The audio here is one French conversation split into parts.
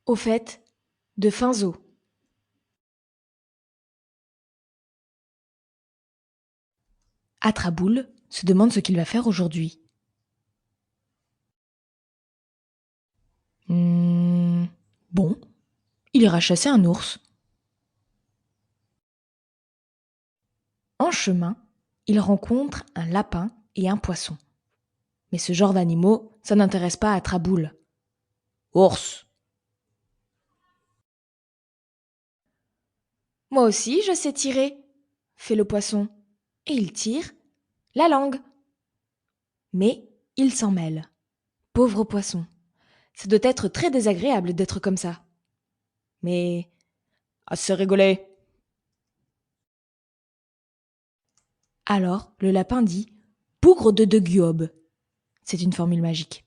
Au fait, de fins os. Atraboule se demande ce qu'il va faire aujourd'hui. Bon, il ira chasser un ours. En chemin, il rencontre un lapin et un poisson. Mais ce genre d'animaux, ça n'intéresse pas Atraboule. Ours. Moi aussi, je sais tirer, fait le poisson. Et il tire la langue. Mais il s'en mêle. Pauvre poisson. Ça doit être très désagréable d'être comme ça. Mais assez rigolé. Alors le lapin dit bougre de Guiobe. C'est une formule magique.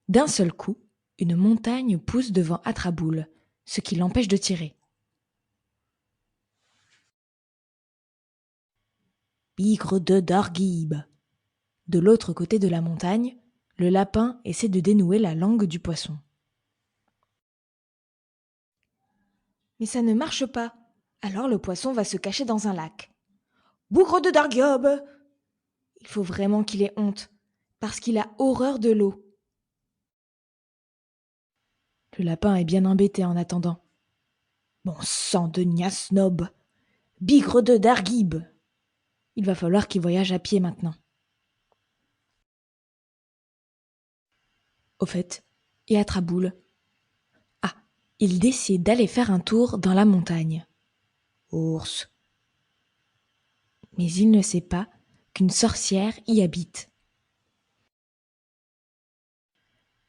D'un seul coup, une montagne pousse devant Atraboule, ce qui l'empêche de tirer. Bigre de Darguib. De l'autre côté de la montagne, le lapin essaie de dénouer la langue du poisson. Mais ça ne marche pas. Alors le poisson va se cacher dans un lac. Bougre de Darguiob. Il faut vraiment qu'il ait honte, parce qu'il a horreur de l'eau. Le lapin est bien embêté en attendant. Bon sang de Niasnob, bigre de Darguib. Il va falloir qu'il voyage à pied maintenant. Au fait, et Atraboule. Ah, il décide d'aller faire un tour dans la montagne. Ours. Mais il ne sait pas qu'une sorcière y habite.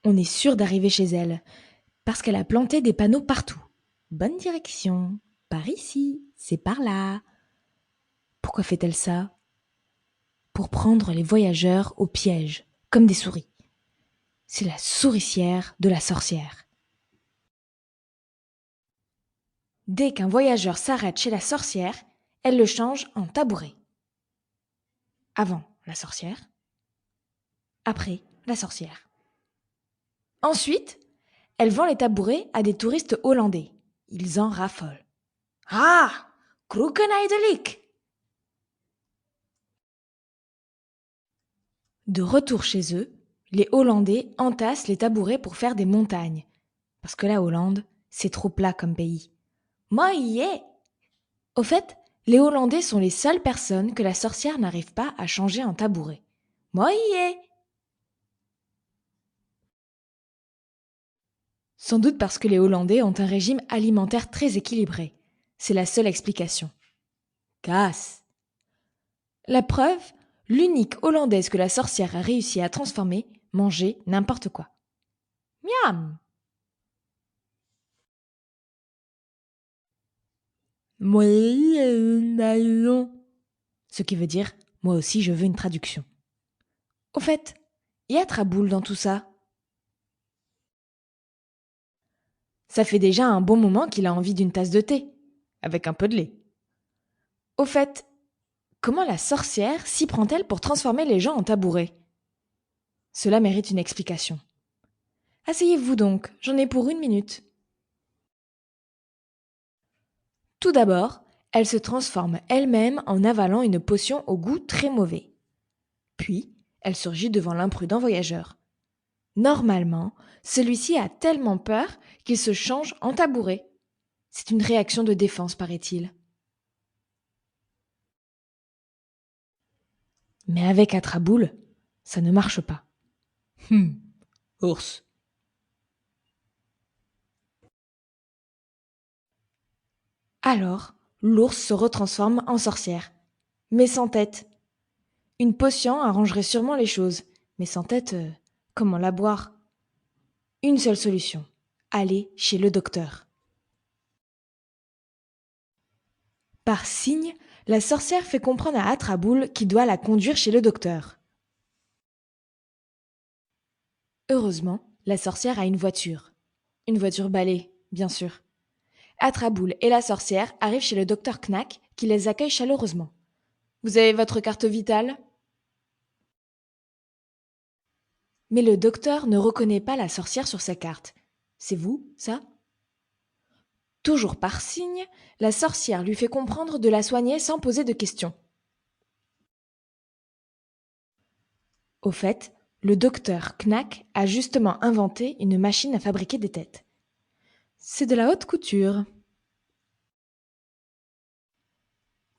On est sûr d'arriver chez elle, parce qu'elle a planté des panneaux partout. Bonne direction, par ici, c'est par là. Pourquoi fait-elle ça? Pour prendre les voyageurs au piège, comme des souris. C'est la souricière de la sorcière. Dès qu'un voyageur s'arrête chez la sorcière, elle le change en tabouret. Avant la sorcière, après la sorcière. Ensuite, elle vend les tabourets à des touristes hollandais. Ils en raffolent. Ah, Kroekenijdelik! De retour chez eux, les Hollandais entassent les tabourets pour faire des montagnes. Parce que la Hollande, c'est trop plat comme pays. Moïe! Au fait, les Hollandais sont les seules personnes que la sorcière n'arrive pas à changer en tabouret. Moïe! Sans doute parce que les Hollandais ont un régime alimentaire très équilibré. C'est la seule explication. Casse! La preuve, l'unique Hollandaise que la sorcière a réussi à transformer mangeait n'importe quoi. Miam! Ce qui veut dire « moi aussi je veux une traduction ». Au fait, y a Traboule dans tout ça. Ça fait déjà un bon moment qu'il a envie d'une tasse de thé, avec un peu de lait. Au fait, comment la sorcière s'y prend-elle pour transformer les gens en tabourets? Cela mérite une explication. Asseyez-vous donc, j'en ai pour 1 minute. Tout d'abord, elle se transforme elle-même en avalant une potion au goût très mauvais. Puis, elle surgit devant l'imprudent voyageur. Normalement, celui-ci a tellement peur qu'il se change en tabouret. C'est une réaction de défense, paraît-il. Mais avec Atraboule, ça ne marche pas. Ours. Alors, l'ours se retransforme en sorcière, mais sans tête. Une potion arrangerait sûrement les choses, mais sans tête, comment la boire? Une seule solution, aller chez le docteur. Par signe, la sorcière fait comprendre à Atraboule qu'il doit la conduire chez le docteur. Heureusement, la sorcière a une voiture. Une voiture balai, bien sûr. Atraboule et la sorcière arrivent chez le docteur Knack qui les accueille chaleureusement. Vous avez votre carte vitale? Mais le docteur ne reconnaît pas la sorcière sur sa carte. C'est vous, ça? Toujours par signe, la sorcière lui fait comprendre de la soigner sans poser de questions. Au fait, le docteur Knack a justement inventé une machine à fabriquer des têtes. C'est de la haute couture.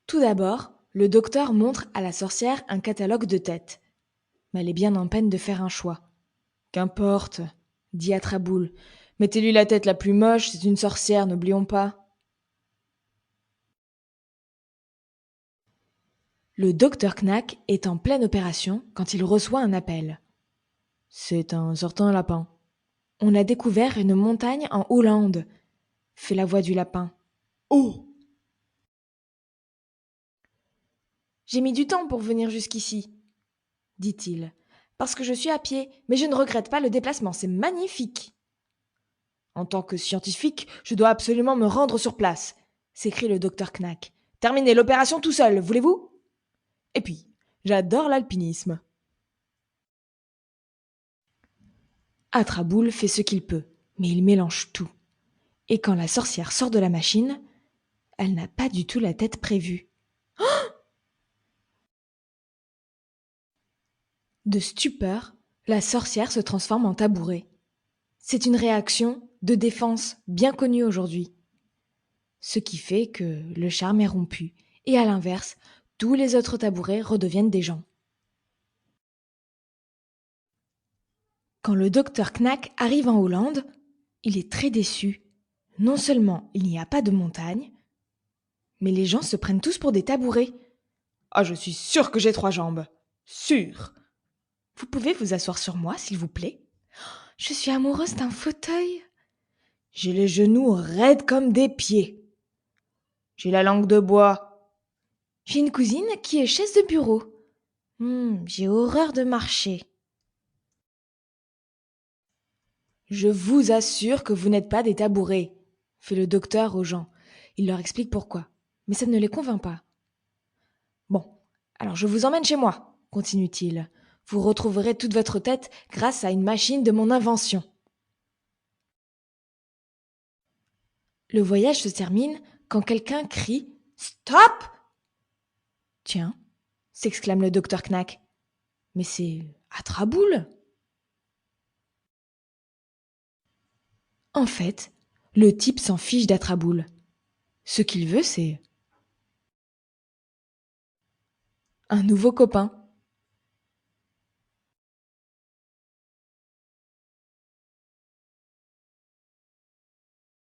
Tout d'abord, le docteur montre à la sorcière un catalogue de têtes. Mais elle est bien en peine de faire un choix. Qu'importe, dit Atraboule. Mettez-lui la tête la plus moche, c'est une sorcière, n'oublions pas. Le docteur Knack est en pleine opération quand il reçoit un appel. C'est un certain lapin. On a découvert une montagne en Hollande, fait la voix du lapin. Oh! J'ai mis du temps pour venir jusqu'ici, dit-il, parce que je suis à pied, mais je ne regrette pas le déplacement, c'est magnifique. En tant que scientifique, je dois absolument me rendre sur place, s'écrie le docteur Knack. Terminez l'opération tout seul, voulez-vous? Et puis, j'adore l'alpinisme. Atraboule fait ce qu'il peut, mais il mélange tout. Et quand la sorcière sort de la machine, elle n'a pas du tout la tête prévue. De stupeur, la sorcière se transforme en tabouret. C'est une réaction de défense bien connue aujourd'hui. Ce qui fait que le charme est rompu, et à l'inverse, tous les autres tabourets redeviennent des gens. Quand le docteur Knack arrive en Hollande, il est très déçu. Non seulement il n'y a pas de montagne, mais les gens se prennent tous pour des tabourets. Ah, je suis sûre que j'ai 3 jambes. Sûr. Vous pouvez vous asseoir sur moi, s'il vous plaît? Je suis amoureuse d'un fauteuil. J'ai les genoux raides comme des pieds. J'ai la langue de bois. J'ai une cousine qui est chaise de bureau. J'ai horreur de marcher. Je vous assure que vous n'êtes pas des tabourets, fait le docteur aux gens. Il leur explique pourquoi, mais ça ne les convainc pas. Bon, alors je vous emmène chez moi, continue-t-il. Vous retrouverez toute votre tête grâce à une machine de mon invention. Le voyage se termine quand quelqu'un crie « Stop !» Tiens, s'exclame le docteur Knack. Mais c'est Atraboule. En fait, le type s'en fiche d'Atraboule. Ce qu'il veut, c'est un nouveau copain.